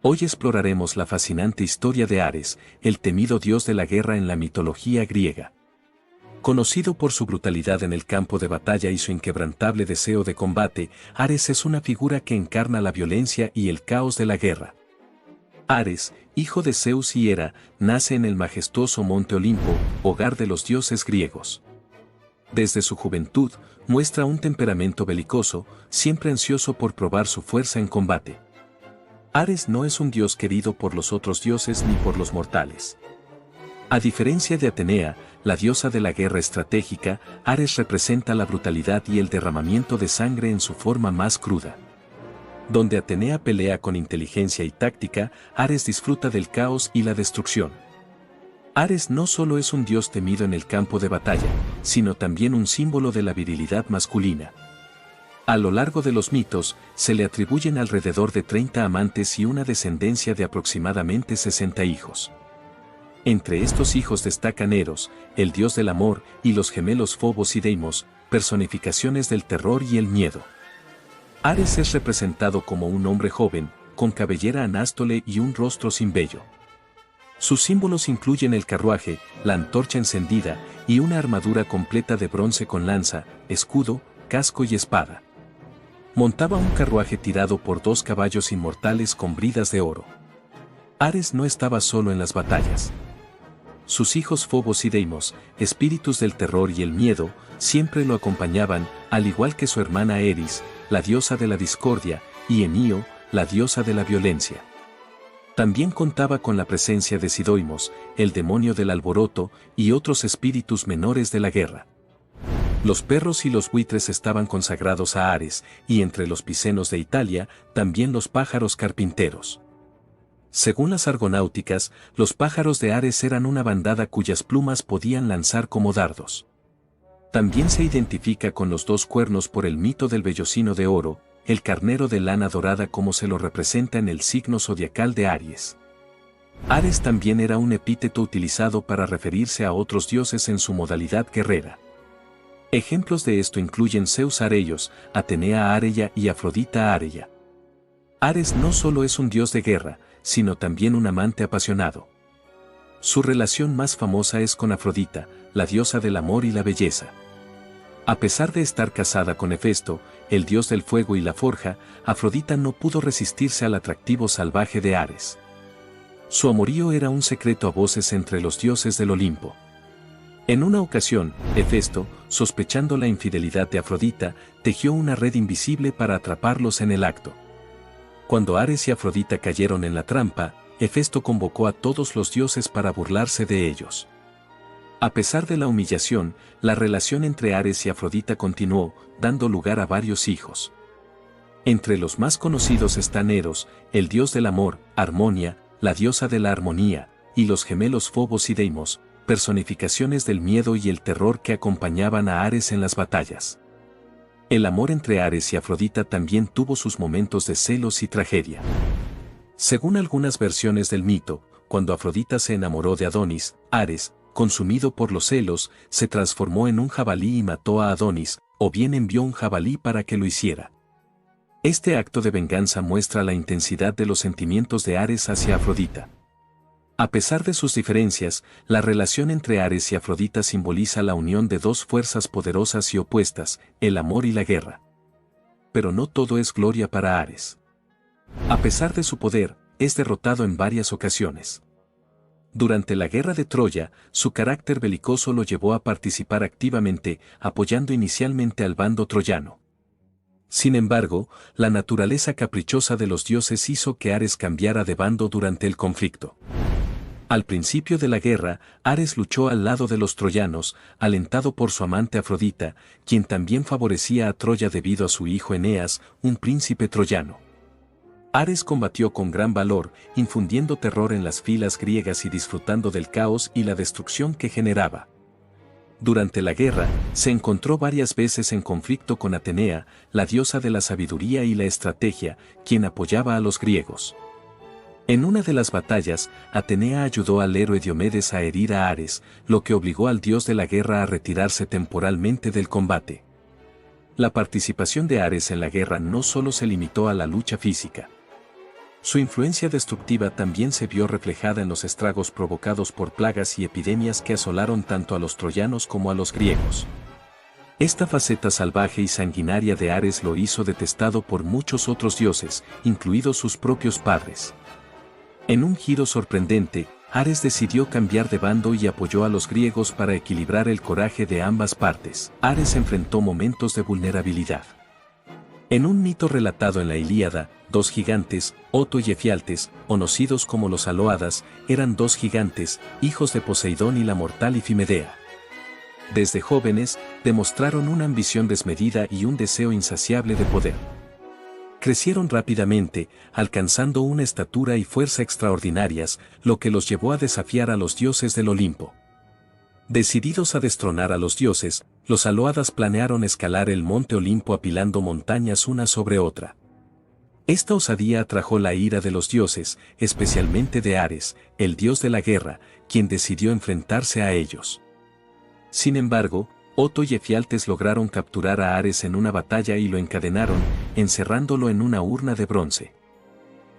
Hoy exploraremos la fascinante historia de Ares, el temido dios de la guerra en la mitología griega. Conocido por su brutalidad en el campo de batalla y su inquebrantable deseo de combate, Ares es una figura que encarna la violencia y el caos de la guerra. Ares, hijo de Zeus y Hera, nace en el majestuoso monte Olimpo, hogar de los dioses griegos. Desde su juventud, muestra un temperamento belicoso, siempre ansioso por probar su fuerza en combate. Ares no es un dios querido por los otros dioses ni por los mortales. A diferencia de Atenea, la diosa de la guerra estratégica, Ares representa la brutalidad y el derramamiento de sangre en su forma más cruda. Donde Atenea pelea con inteligencia y táctica, Ares disfruta del caos y la destrucción. Ares no solo es un dios temido en el campo de batalla, sino también un símbolo de la virilidad masculina. A lo largo de los mitos, se le atribuyen alrededor de 30 amantes y una descendencia de aproximadamente 60 hijos. Entre estos hijos destacan Eros, el dios del amor, y los gemelos Fobos y Deimos, personificaciones del terror y el miedo. Ares es representado como un hombre joven, con cabellera anástole y un rostro sin vello. Sus símbolos incluyen el carruaje, la antorcha encendida, y una armadura completa de bronce con lanza, escudo, casco y espada. Montaba un carruaje tirado por 2 caballos inmortales con bridas de oro. Ares no estaba solo en las batallas. Sus hijos Fobos y Deimos, espíritus del terror y el miedo, siempre lo acompañaban, al igual que su hermana Eris, la diosa de la discordia, y Enio, la diosa de la violencia. También contaba con la presencia de Sidoimos, el demonio del alboroto, y otros espíritus menores de la guerra. Los perros y los buitres estaban consagrados a Ares, y entre los picenos de Italia, también los pájaros carpinteros. Según las argonáuticas, los pájaros de Ares eran una bandada cuyas plumas podían lanzar como dardos. También se identifica con los 2 cuernos por el mito del vellocino de oro, el carnero de lana dorada como se lo representa en el signo zodiacal de Aries. Ares también era un epíteto utilizado para referirse a otros dioses en su modalidad guerrera. Ejemplos de esto incluyen Zeus Areios, Atenea Areia y Afrodita Areia. Ares no solo es un dios de guerra, sino también un amante apasionado. Su relación más famosa es con Afrodita, la diosa del amor y la belleza. A pesar de estar casada con Hefesto, el dios del fuego y la forja, Afrodita no pudo resistirse al atractivo salvaje de Ares. Su amorío era un secreto a voces entre los dioses del Olimpo. En una ocasión, Hefesto, sospechando la infidelidad de Afrodita, tejió una red invisible para atraparlos en el acto. Cuando Ares y Afrodita cayeron en la trampa, Hefesto convocó a todos los dioses para burlarse de ellos. A pesar de la humillación, la relación entre Ares y Afrodita continuó, dando lugar a varios hijos. Entre los más conocidos están Eros, el dios del amor, Armonia, la diosa de la armonía, y los gemelos Fobos y Deimos, personificaciones del miedo y el terror que acompañaban a Ares en las batallas. El amor entre Ares y Afrodita también tuvo sus momentos de celos y tragedia. Según algunas versiones del mito, cuando Afrodita se enamoró de Adonis, Ares, consumido por los celos, se transformó en un jabalí y mató a Adonis, o bien envió un jabalí para que lo hiciera. Este acto de venganza muestra la intensidad de los sentimientos de Ares hacia Afrodita. A pesar de sus diferencias, la relación entre Ares y Afrodita simboliza la unión de 2 fuerzas poderosas y opuestas, el amor y la guerra. Pero no todo es gloria para Ares. A pesar de su poder, es derrotado en varias ocasiones. Durante la guerra de Troya, su carácter belicoso lo llevó a participar activamente, apoyando inicialmente al bando troyano. Sin embargo, la naturaleza caprichosa de los dioses hizo que Ares cambiara de bando durante el conflicto. Al principio de la guerra, Ares luchó al lado de los troyanos, alentado por su amante Afrodita, quien también favorecía a Troya debido a su hijo Eneas, un príncipe troyano. Ares combatió con gran valor, infundiendo terror en las filas griegas y disfrutando del caos y la destrucción que generaba. Durante la guerra, se encontró varias veces en conflicto con Atenea, la diosa de la sabiduría y la estrategia, quien apoyaba a los griegos. En una de las batallas, Atenea ayudó al héroe Diomedes a herir a Ares, lo que obligó al dios de la guerra a retirarse temporalmente del combate. La participación de Ares en la guerra no solo se limitó a la lucha física. Su influencia destructiva también se vio reflejada en los estragos provocados por plagas y epidemias que asolaron tanto a los troyanos como a los griegos. Esta faceta salvaje y sanguinaria de Ares lo hizo detestado por muchos otros dioses, incluidos sus propios padres. En un giro sorprendente, Ares decidió cambiar de bando y apoyó a los griegos para equilibrar el coraje de ambas partes. Ares enfrentó momentos de vulnerabilidad. En un mito relatado en la Ilíada, dos gigantes, Oto y Efialtes, conocidos como los Aloadas, eran dos gigantes, hijos de Poseidón y la mortal Ifimedea. Desde jóvenes, demostraron una ambición desmedida y un deseo insaciable de poder. Crecieron rápidamente, alcanzando una estatura y fuerza extraordinarias, lo que los llevó a desafiar a los dioses del Olimpo. Decididos a destronar a los dioses, los Aloadas planearon escalar el monte Olimpo apilando montañas una sobre otra. Esta osadía atrajo la ira de los dioses, especialmente de Ares, el dios de la guerra, quien decidió enfrentarse a ellos. Sin embargo, Oto y Efialtes lograron capturar a Ares en una batalla y lo encadenaron, encerrándolo en una urna de bronce.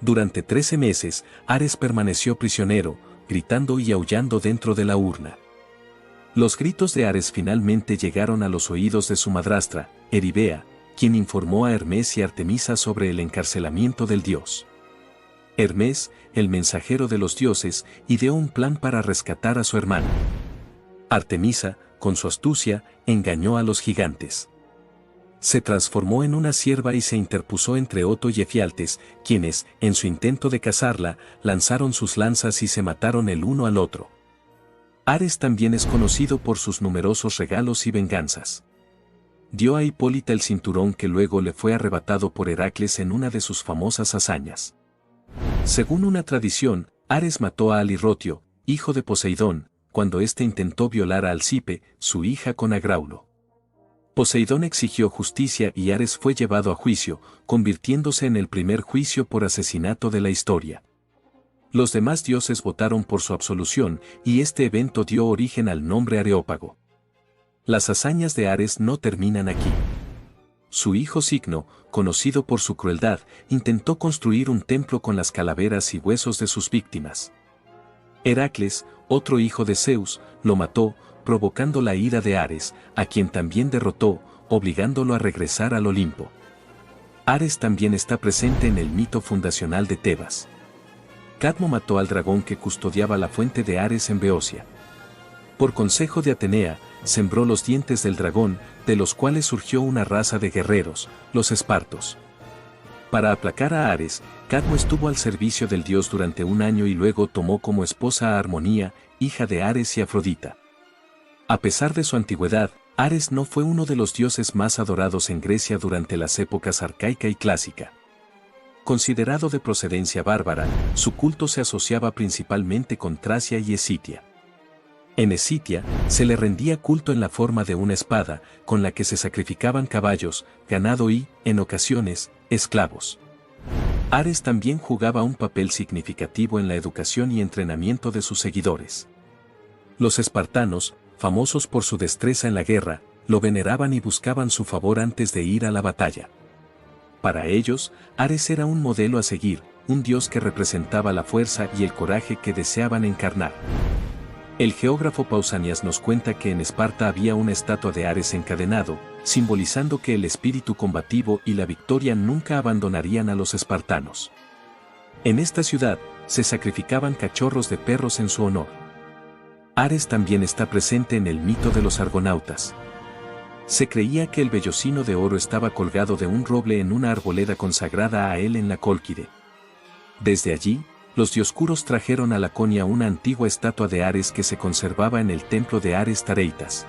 Durante 13 meses, Ares permaneció prisionero, gritando y aullando dentro de la urna. Los gritos de Ares finalmente llegaron a los oídos de su madrastra, Eribea, quien informó a Hermes y Artemisa sobre el encarcelamiento del dios. Hermes, el mensajero de los dioses, ideó un plan para rescatar a su hermano. Artemisa, con su astucia, engañó a los gigantes. Se transformó en una cierva y se interpuso entre Oto y Efialtes, quienes, en su intento de cazarla, lanzaron sus lanzas y se mataron el uno al otro. Ares también es conocido por sus numerosos regalos y venganzas. Dio a Hipólita el cinturón que luego le fue arrebatado por Heracles en una de sus famosas hazañas. Según una tradición, Ares mató a Alirrotio, hijo de Poseidón, cuando éste intentó violar a Alcipe, su hija con Agraulo. Poseidón exigió justicia y Ares fue llevado a juicio, convirtiéndose en el primer juicio por asesinato de la historia. Los demás dioses votaron por su absolución y este evento dio origen al nombre Areópago. Las hazañas de Ares no terminan aquí. Su hijo Cicno, conocido por su crueldad, intentó construir un templo con las calaveras y huesos de sus víctimas. Heracles, otro hijo de Zeus, lo mató, provocando la ira de Ares, a quien también derrotó, obligándolo a regresar al Olimpo. Ares también está presente en el mito fundacional de Tebas. Cadmo mató al dragón que custodiaba la fuente de Ares en Beocia. Por consejo de Atenea, sembró los dientes del dragón, de los cuales surgió una raza de guerreros, los espartos. Para aplacar a Ares, Cadmo estuvo al servicio del dios durante un año y luego tomó como esposa a Armonía, hija de Ares y Afrodita. A pesar de su antigüedad, Ares no fue uno de los dioses más adorados en Grecia durante las épocas arcaica y clásica. Considerado de procedencia bárbara, su culto se asociaba principalmente con Tracia y Escitia. En Escitia, se le rendía culto en la forma de una espada, con la que se sacrificaban caballos, ganado y, en ocasiones, esclavos. Ares también jugaba un papel significativo en la educación y entrenamiento de sus seguidores. Los espartanos, famosos por su destreza en la guerra, lo veneraban y buscaban su favor antes de ir a la batalla. Para ellos, Ares era un modelo a seguir, un dios que representaba la fuerza y el coraje que deseaban encarnar. El geógrafo Pausanias nos cuenta que en Esparta había una estatua de Ares encadenado, simbolizando que el espíritu combativo y la victoria nunca abandonarían a los espartanos. En esta ciudad, se sacrificaban cachorros de perros en su honor. Ares también está presente en el mito de los argonautas. Se creía que el vellocino de oro estaba colgado de un roble en una arboleda consagrada a él en la Cólquide. Desde allí, los dioscuros trajeron a Laconia una antigua estatua de Ares que se conservaba en el templo de Ares Tareitas.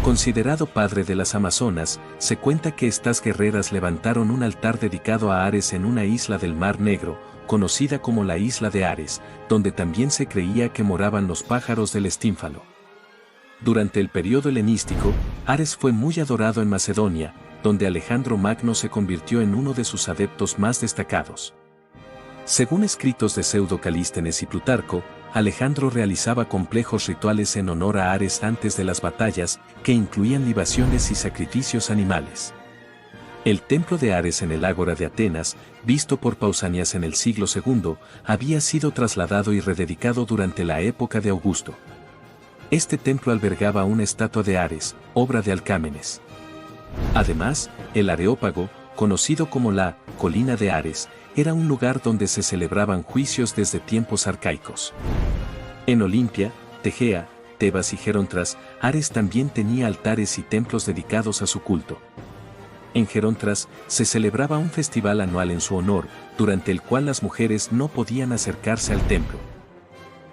Considerado padre de las Amazonas, se cuenta que estas guerreras levantaron un altar dedicado a Ares en una isla del Mar Negro, conocida como la Isla de Ares, donde también se creía que moraban los pájaros del Estínfalo. Durante el periodo helenístico, Ares fue muy adorado en Macedonia, donde Alejandro Magno se convirtió en uno de sus adeptos más destacados. Según escritos de Pseudo-Calístenes y Plutarco, Alejandro realizaba complejos rituales en honor a Ares antes de las batallas, que incluían libaciones y sacrificios animales. El templo de Ares en el Ágora de Atenas, visto por Pausanias en el siglo II, había sido trasladado y rededicado durante la época de Augusto. Este templo albergaba una estatua de Ares, obra de Alcámenes. Además, el Areópago, conocido como la Colina de Ares, era un lugar donde se celebraban juicios desde tiempos arcaicos. En Olimpia, Tegea, Tebas y Gerontras, Ares también tenía altares y templos dedicados a su culto. En Gerontras se celebraba un festival anual en su honor, durante el cual las mujeres no podían acercarse al templo.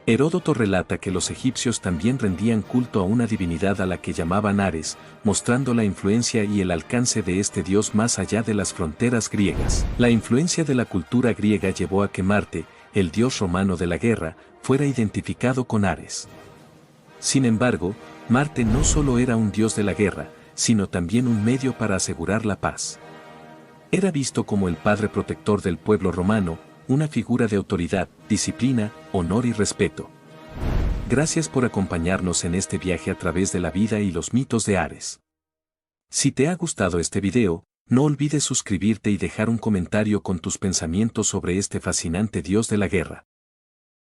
Heródoto relata que los egipcios también rendían culto a una divinidad a la que llamaban Ares, mostrando la influencia y el alcance de este dios más allá de las fronteras griegas. La influencia de la cultura griega llevó a que Marte, el dios romano de la guerra, fuera identificado con Ares. Sin embargo, Marte no solo era un dios de la guerra, sino también un medio para asegurar la paz. Era visto como el padre protector del pueblo romano, una figura de autoridad, disciplina, honor y respeto. Gracias por acompañarnos en este viaje a través de la vida y los mitos de Ares. Si te ha gustado este video, no olvides suscribirte y dejar un comentario con tus pensamientos sobre este fascinante dios de la guerra.